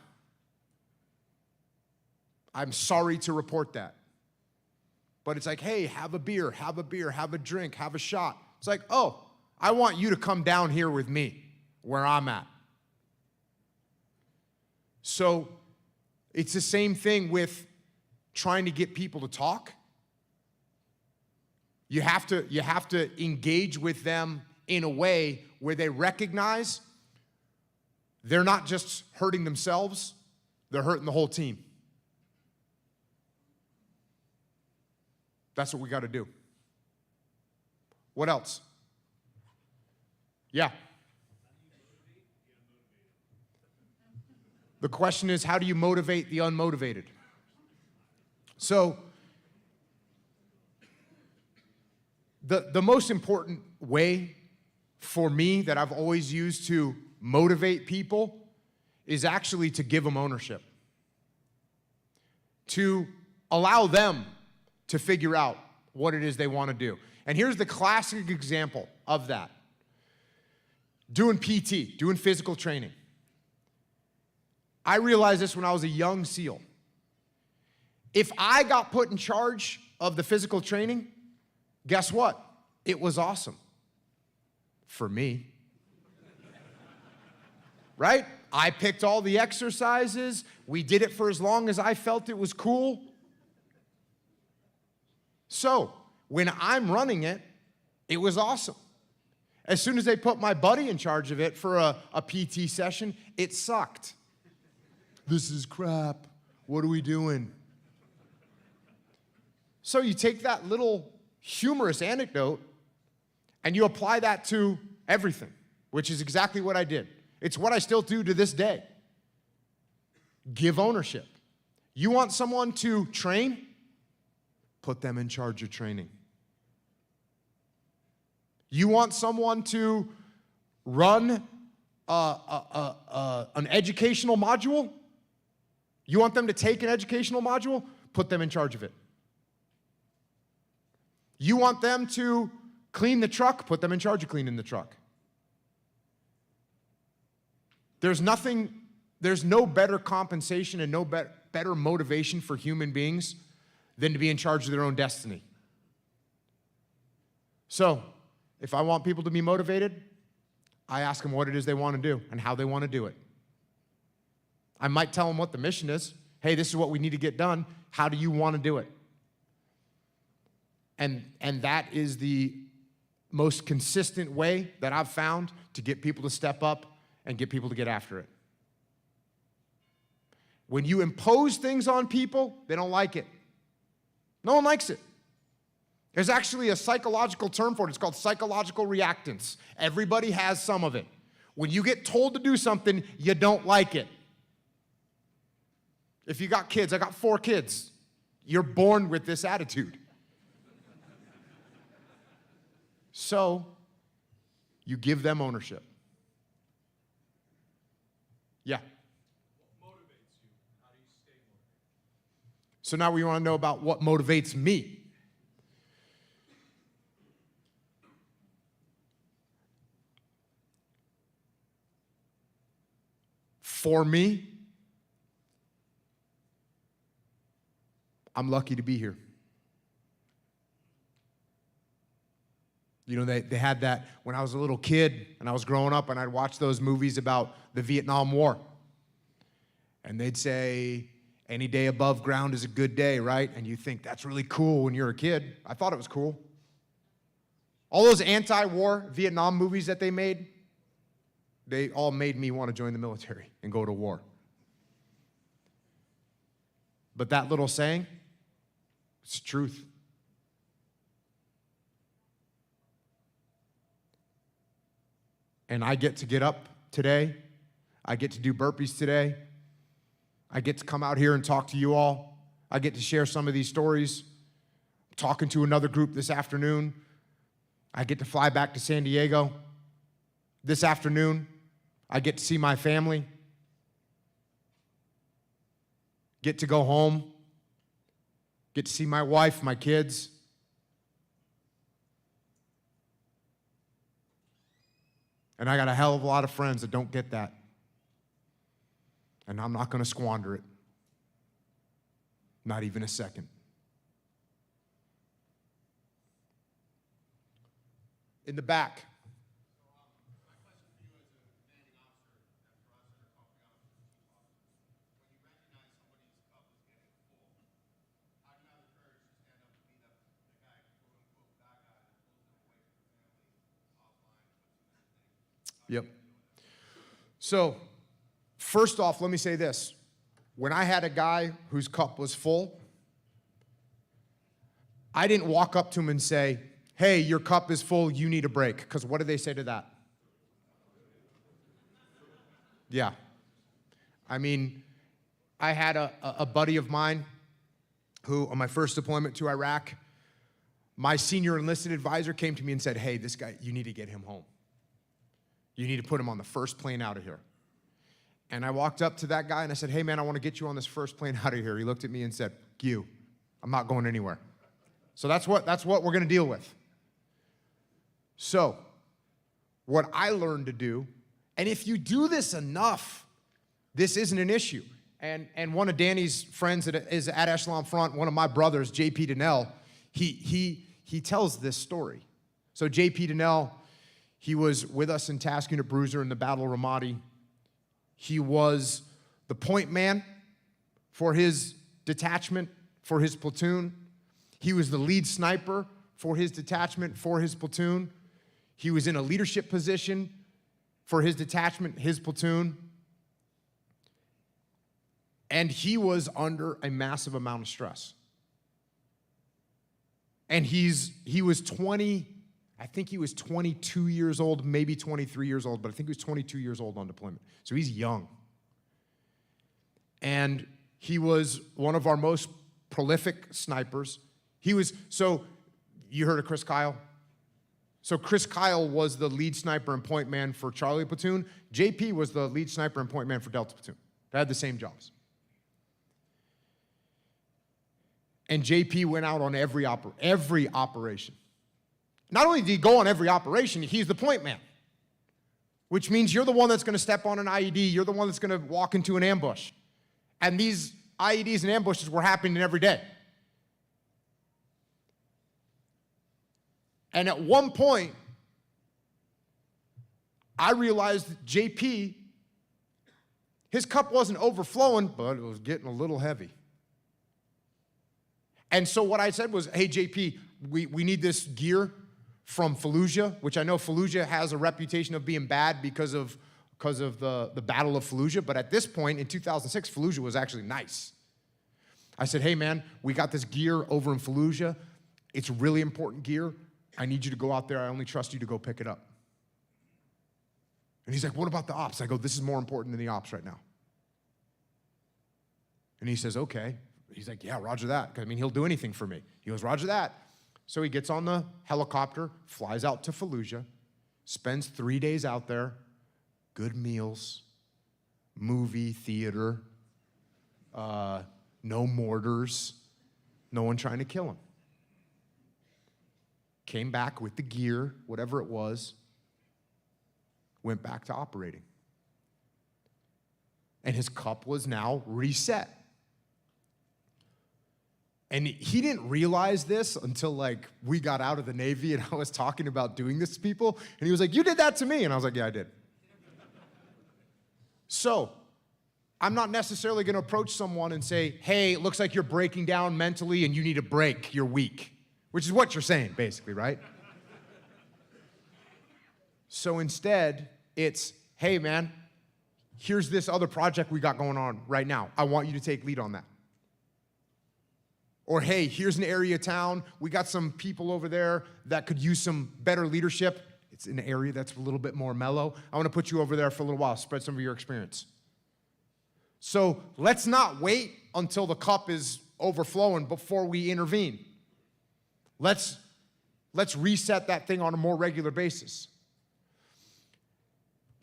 Speaker 5: I'm sorry to report that. But it's like, hey, have a beer, have a drink, have a shot. It's like, oh, I want you to come down here with me where I'm at. So it's the same thing with trying to get people to talk. You have to engage with them in a way where they recognize they're not just hurting themselves, they're hurting the whole team. That's what we got to do. What else? Yeah. The question is, how do you motivate the unmotivated? So, the most important way for me that I've always used to motivate people is actually to give them ownership. To allow them to figure out what it is they want to do. And here's the classic example of that. Doing PT, doing physical training. I realized this when I was a young SEAL. If I got put in charge of the physical training, guess what? It was awesome. For me. Right? I picked all the exercises. We did it for as long as I felt it was cool. So, when I'm running it, it was awesome. As soon as they put my buddy in charge of it for a PT session, it sucked. This is crap. What are we doing? So you take that little humorous anecdote and you apply that to everything, which is exactly what I did. It's what I still do to this day. Give ownership. You want someone to train? Put them in charge of training. You want someone to run an educational module? You want them to take an educational module? Put them in charge of it. You want them to clean the truck? Put them in charge of cleaning the truck. There's no better compensation and no better motivation for human beings than to be in charge of their own destiny. So, if I want people to be motivated, I ask them what it is they want to do and how they want to do it. I might tell them what the mission is. Hey, this is what we need to get done. How do you want to do it? And that is the most consistent way that I've found to get people to step up and get people to get after it. When you impose things on people, they don't like it. No one likes it. There's actually a psychological term for it. It's called psychological reactance. Everybody has some of it. When you get told to do something, you don't like it. If you got kids, I got 4 kids. You're born with this attitude. So, you give them ownership. Yeah.
Speaker 6: What motivates you? How do you stay motivated?
Speaker 5: So now we want to know about what motivates me. For me, I'm lucky to be here. You know, they had that when I was a little kid and I was growing up and I'd watch those movies about the Vietnam War. And they'd say, any day above ground is a good day, right? And you think that's really cool when you're a kid. I thought it was cool. All those anti-war Vietnam movies that they made, they all made me want to join the military and go to war. But that little saying, it's truth. And I get up today. I get to do burpees today. I get to come out here and talk to you all. I get to share some of these stories. I'm talking to another group this afternoon. I get to fly back to San Diego. This afternoon, I get to see my family. Get to go home. Get to see my wife, my kids. And I got a hell of a lot of friends that don't get that. And I'm not going to squander it. Not even a second. In the back. Yep. So, first off, let me say this. When I had a guy whose cup was full, I didn't walk up to him and say, hey, your cup is full, you need a break. Because what do they say to that? Yeah. I mean, I had a buddy of mine who, on my first deployment to Iraq, my senior enlisted advisor came to me and said, hey, this guy, you need to get him home. You need to put him on the first plane out of here. And I walked up to that guy and I said, hey man, I want to get you on this first plane out of here. He looked at me and said, you, I'm not going anywhere. So that's what we're going to deal with. So, what I learned to do, and if you do this enough, this isn't an issue. And one of Danny's friends that is at Echelon Front, one of my brothers, J.P. Donnell, he tells this story. So J.P. Donnell, he was with us in Task Unit Bruiser in the Battle of Ramadi. He was the point man for his detachment, for his platoon. He was the lead sniper for his detachment, for his platoon. He was in a leadership position for his detachment, his platoon. And he was under a massive amount of stress. And he was 20, I think he was 22 years old, maybe 23 years old, but I think he was 22 years old on deployment. So he's young. And he was one of our most prolific snipers. So you heard of Chris Kyle? So Chris Kyle was the lead sniper and point man for Charlie Platoon. JP was the lead sniper and point man for Delta Platoon. They had the same jobs. And JP went out on every operation. Not only did he go on every operation, he's the point man, which means you're the one that's going to step on an IED. You're the one that's going to walk into an ambush. And these IEDs and ambushes were happening every day. And at one point, I realized that JP, his cup wasn't overflowing, but it was getting a little heavy. And so what I said was, hey, JP, we need this gear from Fallujah, which I know Fallujah has a reputation of being bad because of the Battle of Fallujah. But at this point, in 2006, Fallujah was actually nice. I said, hey, man, we got this gear over in Fallujah. It's really important gear. I need you to go out there. I only trust you to go pick it up. And he's like, what about the ops? I go, this is more important than the ops right now. And he says, okay. He's like, yeah, roger that. I mean, he'll do anything for me. He goes, roger that. So he gets on the helicopter, flies out to Fallujah, spends 3 days out there, good meals, movie, theater, no mortars, no one trying to kill him. Came back with the gear, whatever it was, went back to operating. And his cup was now reset. And he didn't realize this until like we got out of the Navy and I was talking about doing this to people. And he was like, you did that to me. And I was like, yeah, I did. So I'm not necessarily going to approach someone and say, hey, it looks like you're breaking down mentally and you need a break. You're weak, which is what you're saying basically, right? So instead, it's, hey, man, here's this other project we got going on right now. I want you to take lead on that. Or, hey, here's an area of town. We got some people over there that could use some better leadership. It's an area that's a little bit more mellow. I want to put you over there for a little while, spread some of your experience. So let's not wait until the cup is overflowing before we intervene. Let's reset that thing on a more regular basis.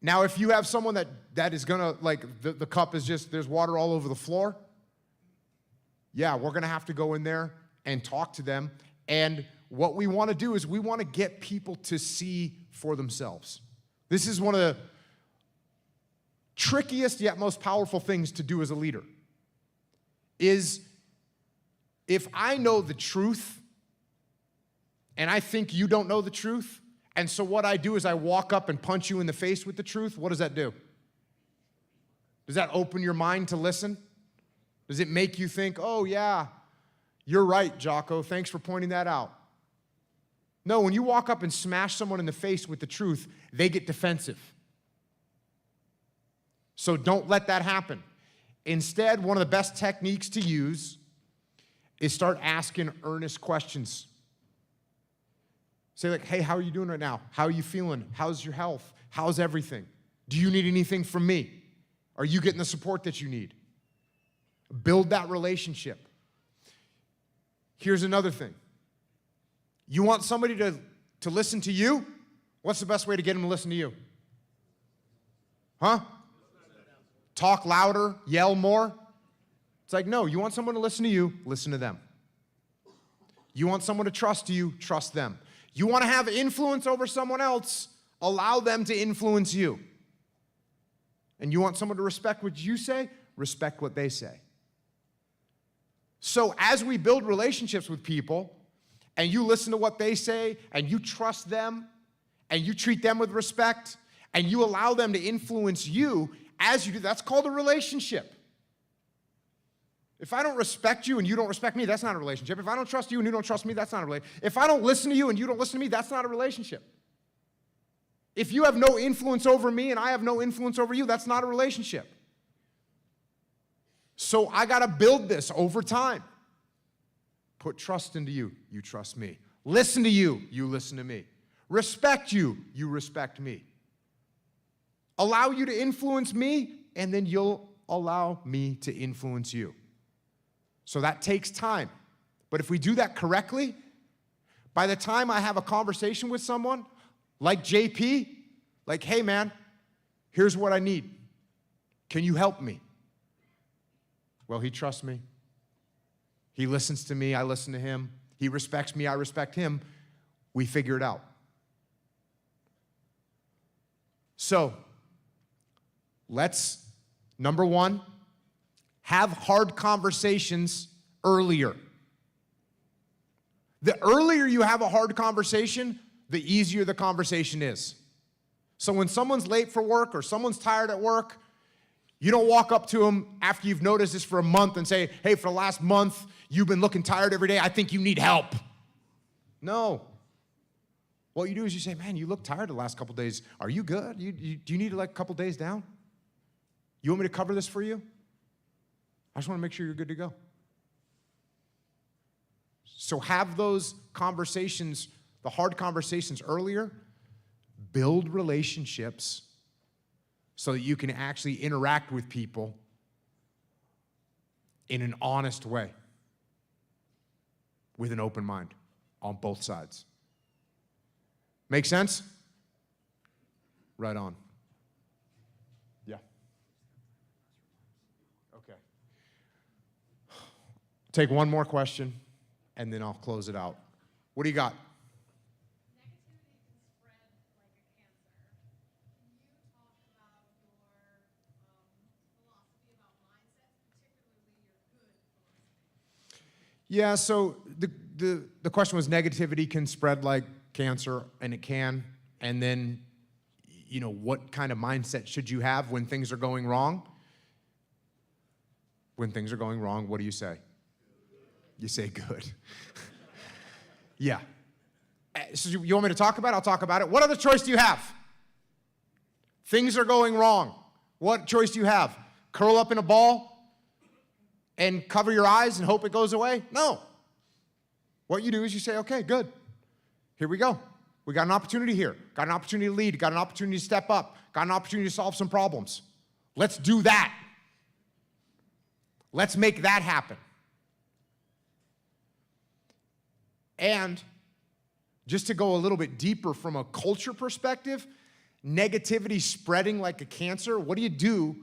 Speaker 5: Now, if you have someone that is gonna, like, the cup is just, there's water all over the floor, yeah, we're gonna have to go in there and talk to them. And what we wanna do is we wanna get people to see for themselves. This is one of the trickiest yet most powerful things to do as a leader, is if I know the truth and I think you don't know the truth, and so what I do is I walk up and punch you in the face with the truth, what does that do? Does that open your mind to listen? Does it make you think, oh yeah, you're right, Jocko, thanks for pointing that out? No, when you walk up and smash someone in the face with the truth, they get defensive. So don't let that happen. Instead, one of the best techniques to use is start asking earnest questions. Say like, hey, how are you doing right now? How are you feeling? How's your health? How's everything? Do you need anything from me? Are you getting the support that you need? Build that relationship. Here's another thing. You want somebody to listen to you? What's the best way to get them to listen to you? Huh? Talk louder, yell more? It's like, no, you want someone to listen to you, listen to them. You want someone to trust you, trust them. You want to have influence over someone else, allow them to influence you. And you want someone to respect what you say, respect what they say. So as we build relationships with people, and you listen to what they say, and you trust them, and you treat them with respect, and you allow them to influence you, as you do, that's called a relationship. If I don't respect you and you don't respect me, that's not a relationship. If I don't trust you and you don't trust me, that's not a relationship. If I don't listen to you and you don't listen to me, that's not a relationship. If you have no influence over me and I have no influence over you, that's not a relationship. So I got to build this over time. Put trust into you, you trust me. Listen to you, you listen to me. Respect you, you respect me. Allow you to influence me, and then you'll allow me to influence you. So that takes time. But if we do that correctly, by the time I have a conversation with someone, like JP, like, hey man, here's what I need. Can you help me? Well, he trusts me. He listens to me, I listen to him. He respects me, I respect him. We figure it out. So, let's, number one, have hard conversations earlier. The earlier you have a hard conversation, the easier the conversation is. So when someone's late for work or someone's tired at work, you don't walk up to them after you've noticed this for a month and say, hey, for the last month, you've been looking tired every day. I think you need help. No. What you do is you say, man, you look tired the last couple days. Are you good? Do you need like a couple days down? You want me to cover this for you? I just want to make sure you're good to go. So have those conversations, the hard conversations earlier. Build relationships so that you can actually interact with people in an honest way with an open mind on both sides. Make sense? Right on. Yeah. Okay. Take one more question, and then I'll close it out. What do you got?
Speaker 8: Negativity can spread like a cancer. Can you talk about your philosophy about mindsets, particularly your good philosophy?
Speaker 5: Yeah, so the question was negativity can spread like cancer, and it can. And then, you know, what kind of mindset should you have when things are going wrong? When things are going wrong, what do you say? You say good. Yeah. So you want me to talk about it? I'll talk about it. What other choice do you have? Things are going wrong. What choice do you have? Curl up in a ball and cover your eyes and hope it goes away? No. What you do is you say, okay, good. Here we go. We got an opportunity here. Got an opportunity to lead. Got an opportunity to step up. Got an opportunity to solve some problems. Let's do that. Let's make that happen. And just to go a little bit deeper from a culture perspective, negativity spreading like a cancer, what do you do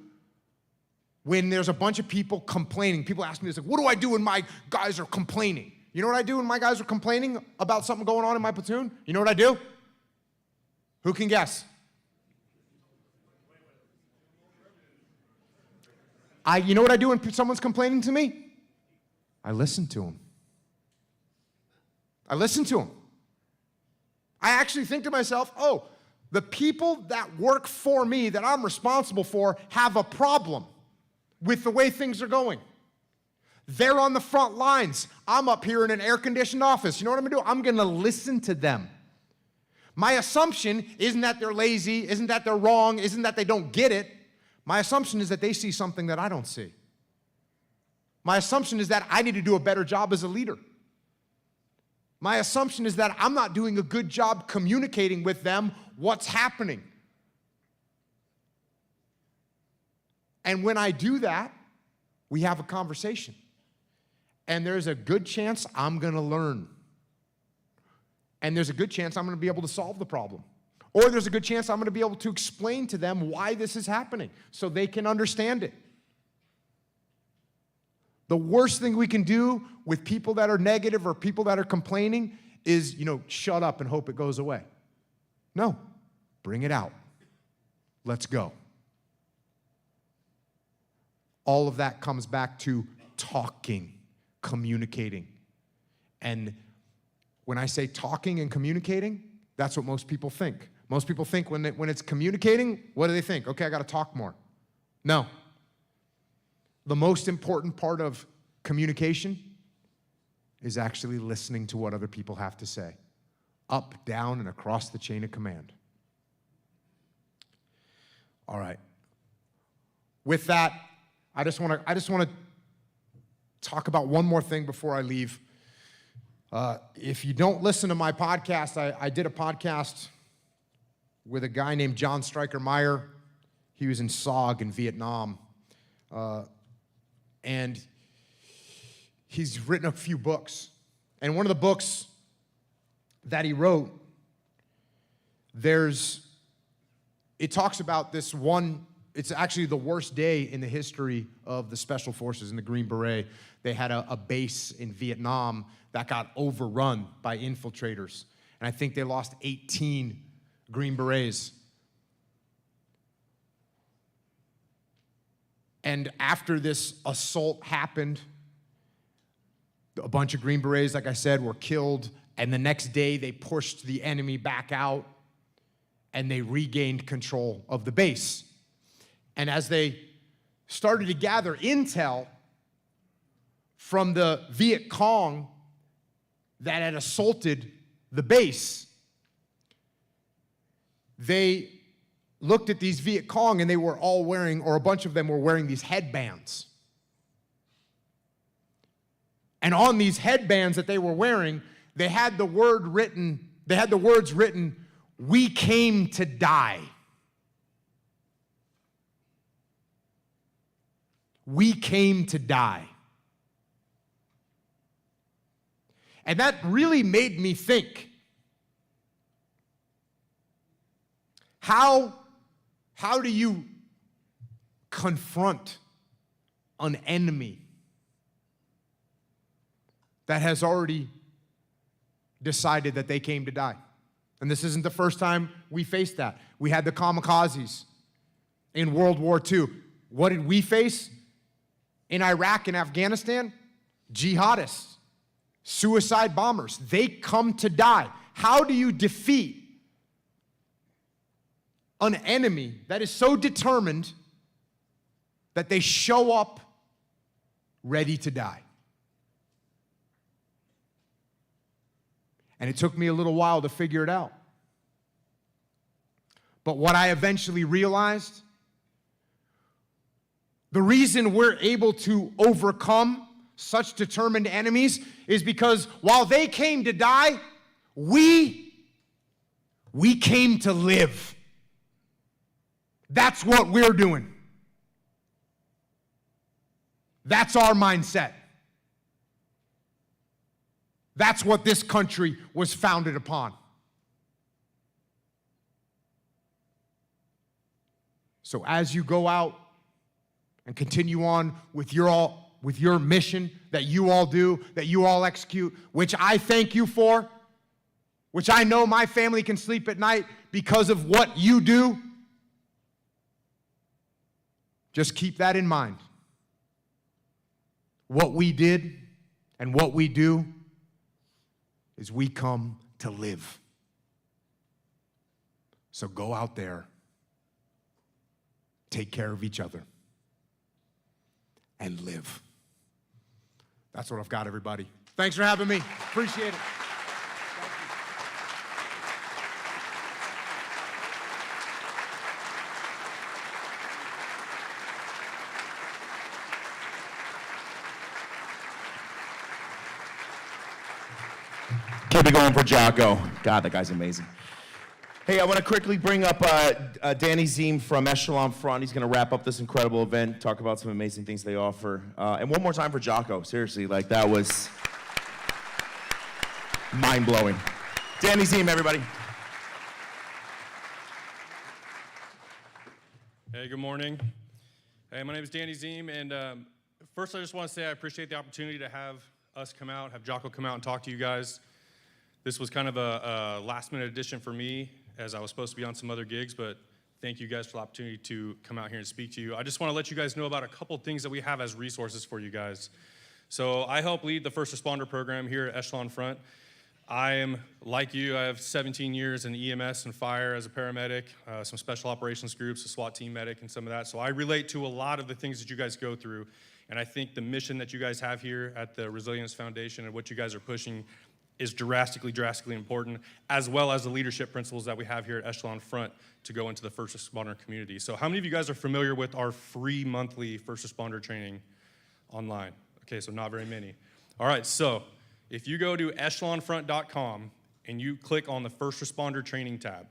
Speaker 5: when there's a bunch of people complaining? People ask me this, like, what do I do when my guys are complaining? You know what I do when my guys are complaining about something going on in my platoon? You know what I do? Who can guess? You know what I do when someone's complaining to me? I listen to them. I listen to them. I actually think to myself, oh, the people that work for me, that I'm responsible for, have a problem with the way things are going. They're on the front lines. I'm up here in an air-conditioned office. You know what I'm gonna do? I'm gonna listen to them. My assumption isn't that they're lazy, isn't that they're wrong, isn't that they don't get it. My assumption is that they see something that I don't see. My assumption is that I need to do a better job as a leader. My assumption is that I'm not doing a good job communicating with them what's happening. And when I do that, we have a conversation. And there's a good chance I'm gonna learn. And there's a good chance I'm gonna be able to solve the problem. Or there's a good chance I'm gonna be able to explain to them why this is happening so they can understand it. The worst thing we can do with people that are negative or people that are complaining is, shut up and hope it goes away. No, bring it out. Let's go. All of that comes back to talking, communicating. And when I say talking and communicating, that's what most people think. Most people think when it's communicating, what do they think? Okay, I got to talk more. No. The most important part of communication is actually listening to what other people have to say, up, down, and across the chain of command. All right. With that, I just want to talk about one more thing before I leave. If you don't listen to my podcast, I did a podcast with a guy named John Stryker Meyer. He was in SOG in Vietnam. And he's written a few books. And one of the books that he wrote, it talks about this one, it's actually the worst day in the history of the Special Forces in the Green Beret. They had a base in Vietnam that got overrun by infiltrators. And I think they lost 18 Green Berets. And after this assault happened, a bunch of Green Berets, like I said, were killed. And the next day, they pushed the enemy back out, and they regained control of the base. And as they started to gather intel from the Viet Cong that had assaulted the base, they looked at these Viet Cong, and they were all wearing, or a bunch of them were wearing, these headbands. And on these headbands that they were wearing, they had the words written, "We came to die." We came to die. And that really made me think, how do you confront an enemy that has already decided that they came to die? And this isn't the first time we faced that. We had the kamikazes in World War II. What did we face in Iraq and Afghanistan? Jihadists, suicide bombers. They come to die. How do you defeat an enemy that is so determined that they show up ready to die? And it took me a little while to figure it out. But what I eventually realized, the reason we're able to overcome such determined enemies is because while they came to die, we came to live. That's what we're doing. That's our mindset. That's what this country was founded upon. So as you go out and continue on with your mission that you all do, that you all execute, which I thank you for, which I know my family can sleep at night because of what you do, just keep that in mind. What we did and what we do is we come to live. So go out there, take care of each other, and live. That's what I've got, everybody. Thanks for having me. Appreciate it.
Speaker 2: Keep it going for Jocko. God, that guy's amazing. Hey, I want to quickly bring up Danny Ziem from Echelon Front. He's going to wrap up this incredible event, talk about some amazing things they offer. And one more time for Jocko. Seriously, like that was mind-blowing. Danny Ziem, everybody.
Speaker 9: Hey, good morning. Hey, my name is Danny Ziem, and first I just want to say I appreciate the opportunity to have us come out, have Jocko come out and talk to you guys. This was kind of a last-minute addition for me, as I was supposed to be on some other gigs, but thank you guys for the opportunity to come out here and speak to you. I just want to let you guys know about a couple things that we have as resources for you guys. So I help lead the first responder program here at Echelon Front. I am, like you, I have 17 years in EMS and fire as a paramedic, some special operations groups, a SWAT team medic, and some of that. So I relate to a lot of the things that you guys go through, and I think the mission that you guys have here at the Resilience Foundation and what you guys are pushing is drastically important, as well as the leadership principles that we have here at Echelon Front to go into the first responder community. So how many of you guys are familiar with our free monthly first responder training online? Okay, so not very many. All right, so if you go to echelonfront.com and you click on the first responder training tab,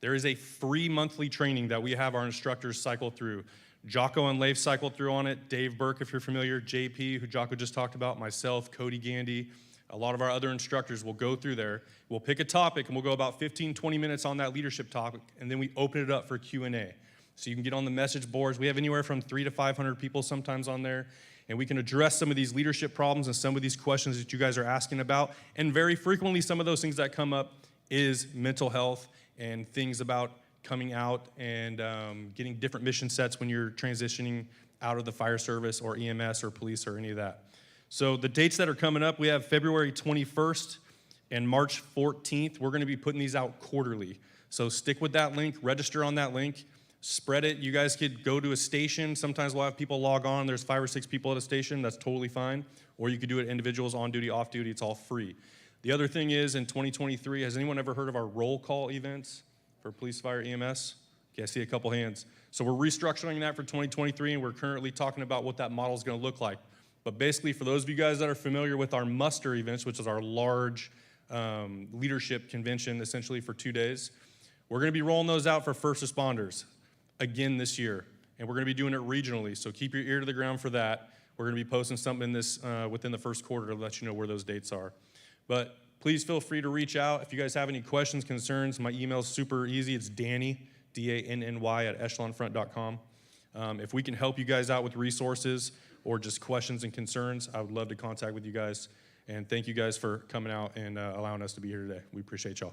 Speaker 9: there is a free monthly training that we have our instructors cycle through. Jocko and Leif cycled through on it, Dave Burke, if you're familiar, JP, who Jocko just talked about, myself, Cody Gandy. A lot of our other instructors will go through there. We'll pick a topic and we'll go about 15, 20 minutes on that leadership topic, and then we open it up for Q&A. So you can get on the message boards. We have anywhere from 300 to 500 people sometimes on there, and we can address some of these leadership problems and some of these questions that you guys are asking about. And very frequently, some of those things that come up is mental health and things about coming out and getting different mission sets when you're transitioning out of the fire service or EMS or police or any of that. So the dates that are coming up, we have February 21st and March 14th. We're going to be putting these out quarterly. So stick with that link, register on that link, spread it. You guys could go to a station. Sometimes we'll have people log on. There's 5 or 6 people at a station. That's totally fine. Or you could do it individuals, on duty, off duty. It's all free. The other thing is, in 2023, has anyone ever heard of our roll call events for police, fire, EMS? Okay, I see a couple hands. So we're restructuring that for 2023, and we're currently talking about what that model is going to look like. But basically, for those of you guys that are familiar with our muster events, which is our large leadership convention, essentially for 2 days, we're going to be rolling those out for first responders again this year. And we're going to be doing it regionally, so keep your ear to the ground for that. We're going to be posting something this within the first quarter to let you know where those dates are. But please feel free to reach out. If you guys have any questions, concerns, my email is super easy. It's Danny, D-A-N-N-Y, at echelonfront.com. If we can help you guys out with resources or just questions and concerns, I would love to contact with you guys. And thank you guys for coming out and allowing us to be here today. We appreciate y'all.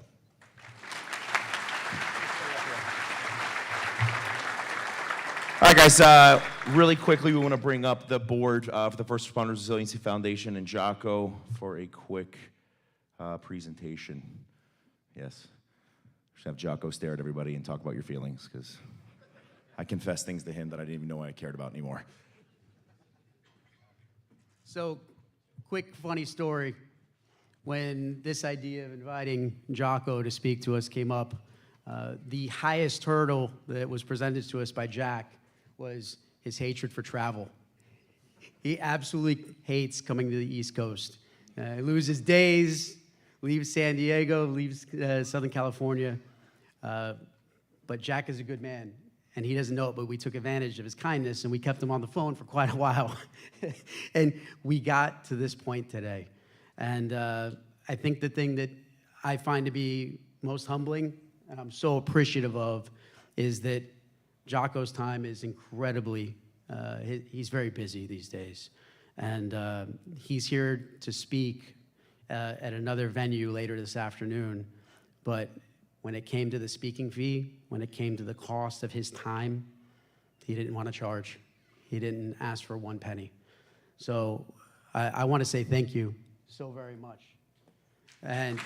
Speaker 2: All right, guys, really quickly, we want to bring up the board for the First Responders Resiliency Foundation and Jocko for a quick presentation. Yes. Just have Jocko stare at everybody and talk about your feelings, because I confess things to him that I didn't even know I cared about anymore.
Speaker 1: So, quick funny story. When this idea of inviting Jocko to speak to us came up, The highest hurdle that was presented to us by Jack was his hatred for travel. He absolutely hates coming to the East Coast. He loses days, leaves San Diego, leaves Southern California. But Jack is a good man, and he doesn't know it, but we took advantage of his kindness, and we kept him on the phone for quite a while. And we got to this point today. And I think the thing that I find to be most humbling, and I'm so appreciative of, is that Jocko's time is incredibly, he's very busy these days. And he's here to speak at another venue later this afternoon. But when it came to the speaking fee, when it came to the cost of his time, he didn't want to charge. He didn't ask for 1 penny. So I want to say thank you so very much. And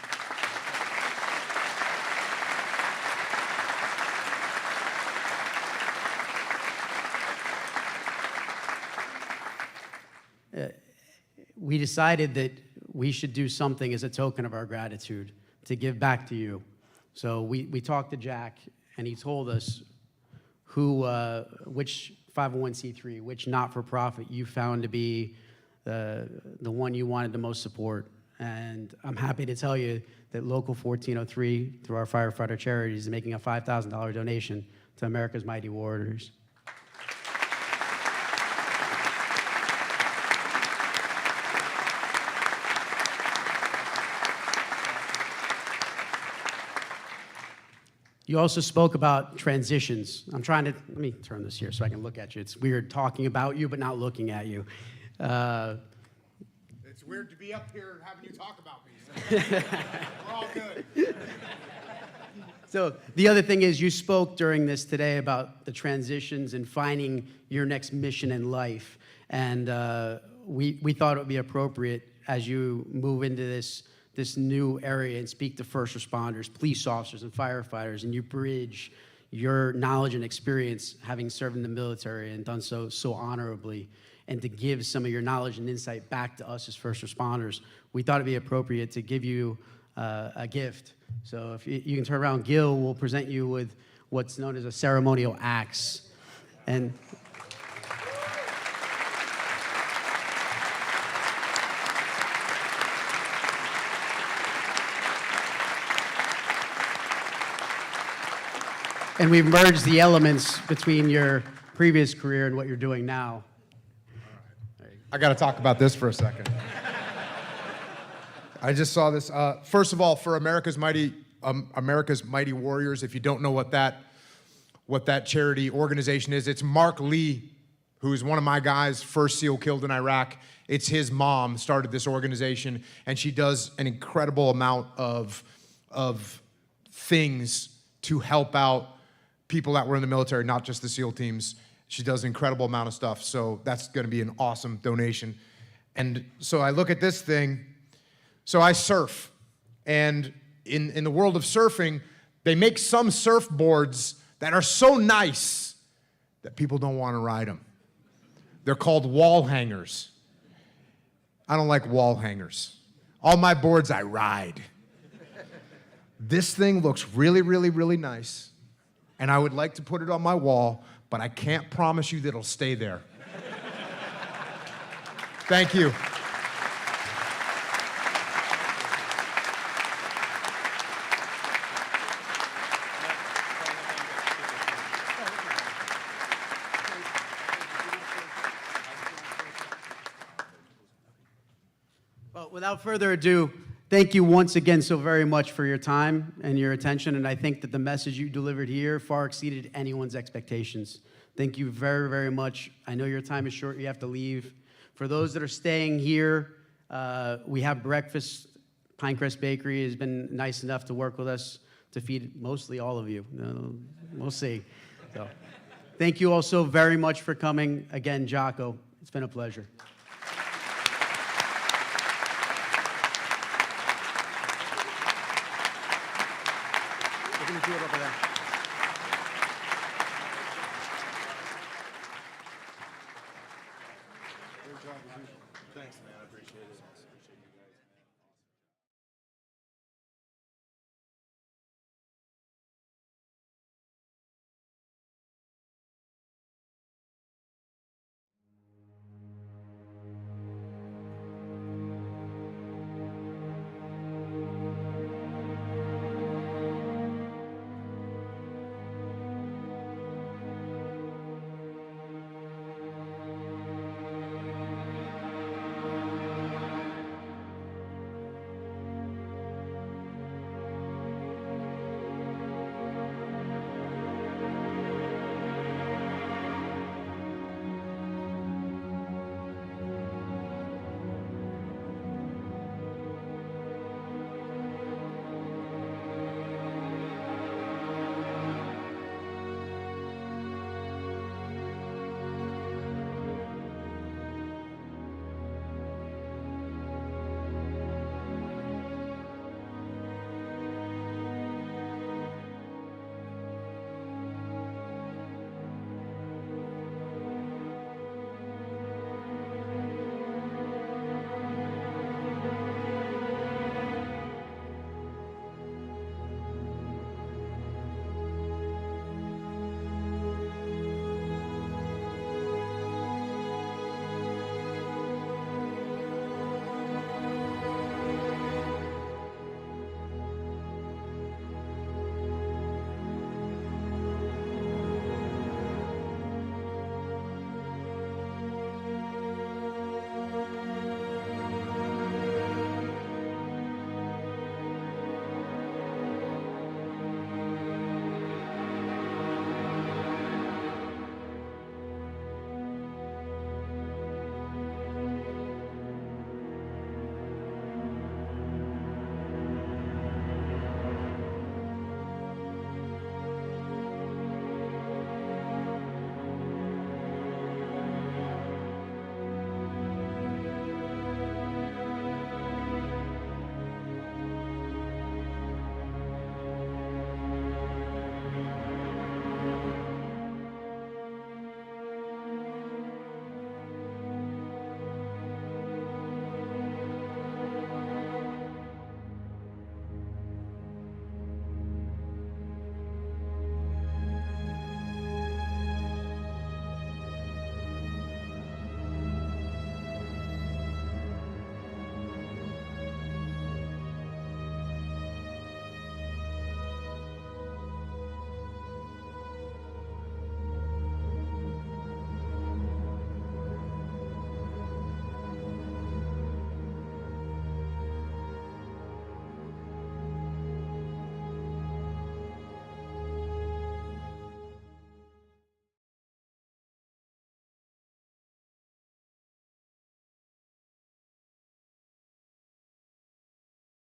Speaker 1: we decided that we should do something as a token of our gratitude to give back to you. So we talked to Jack, and he told us which 501c3, which not-for-profit you found to be the one you wanted the most support. And I'm happy to tell you that Local 1403, through our firefighter charities, is making a $5,000 donation to America's Mighty Warriors. You also spoke about transitions. Let me turn this here so I can look at you. It's weird talking about you but not looking at you.
Speaker 5: It's weird to be up here having you talk about me. So we're all good.
Speaker 1: So the other thing is you spoke during this today about the transitions and finding your next mission in life. And we thought it would be appropriate as you move into this new area and speak to first responders, police officers, and firefighters, and you bridge your knowledge and experience having served in the military and done so honorably, and to give some of your knowledge and insight back to us as first responders. We thought it'd be appropriate to give you a gift. So if you can turn around, Gil will present you with what's known as a ceremonial axe. And And we've merged the elements between your previous career and what you're doing now.
Speaker 5: I got to talk about this for a second. I just saw this. First of all, for America's Mighty Warriors, if you don't know what that charity organization is, it's Mark Lee, who is one of my guys, first SEAL killed in Iraq. It's his mom started this organization, and she does an incredible amount of things to help out people that were in the military, not just the SEAL teams. She does an incredible amount of stuff, so that's going to be an awesome donation. And so I look at this thing. So I surf, and in the world of surfing, they make some surfboards that are so nice that people don't want to ride them. They're called wall hangers. I don't like wall hangers. All my boards I ride. This thing looks really, really, really nice, and I would like to put it on my wall, but I can't promise you that it'll stay there. Thank you.
Speaker 1: Well, without further ado, thank you once again so very much for your time and your attention, and I think that the message you delivered here far exceeded anyone's expectations. Thank you very, very much. I know your time is short, you have to leave. For those that are staying here, we have breakfast. Pinecrest Bakery has been nice enough to work with us to feed mostly all of you. We'll see. So, thank you all so very much for coming. Again, Jocko, it's been a pleasure. We're gonna do it over there.
Speaker 2: Thanks, man. I appreciate it.